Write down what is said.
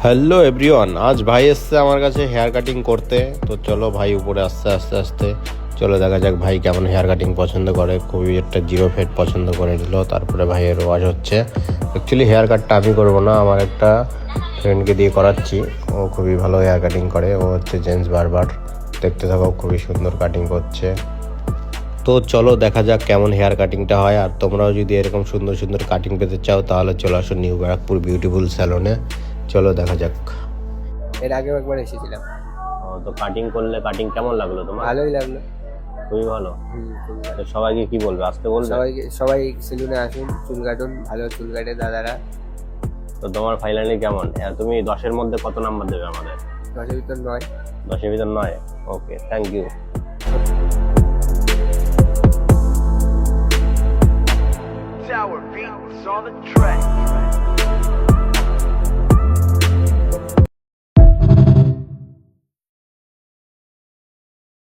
Hello everyone, আজ ভাই এসছে আমার কাছে হেয়ার কাটিং করতে। তো চলো ভাই উপরে আস্তে আস্তে আস্তে চলো দেখা যাক ভাই কেমন হেয়ার কাটিং পছন্দ করে। খুবই একটা জিরো ফেড পছন্দ করে নিল। তারপরে ভাইয়ের ওয়াশ হচ্ছে। অ্যাকচুয়ালি হেয়ার কাটটা আমি করবো না, আমার একটা ফ্রেন্ডকে দিয়ে করাচ্ছি। ও খুবই ভালো হেয়ার কাটিং করে। ও হচ্ছে জেন্টস বারবার। দেখতে থাকো, খুবই সুন্দর কাটিং করছে। তো চলো দেখা যাক কেমন হেয়ার কাটিংটা হয়। আর তোমরাও যদি এরকম সুন্দর সুন্দর কাটিং পেতে চাও তাহলে চলে আসো নিউ ব্যারাকপুর বিউটিফুল স্যালনে। চলো দেখা যাক। এর আগেও একবার এসেছিলাম। তো কাটিং করলে কাটিং কেমন লাগলো তোমার? ভালোই লাগলো। খুবই ভালো। খুবই ভালো। তো সবাইকে কি বলবে, আসতে বলবে? সবাই সেলুনে আসুন, চুল কাটুন, ভালো চুল কাটে দাদারা। তো তোমার ফাইনালি কেমন? তুমি 10-এর মধ্যে কত নাম্বার দেবে আমাদের? 10-এর ভিতর 9। 10-এর ভিতর 9? Okay, thank you. Tower beats on the track.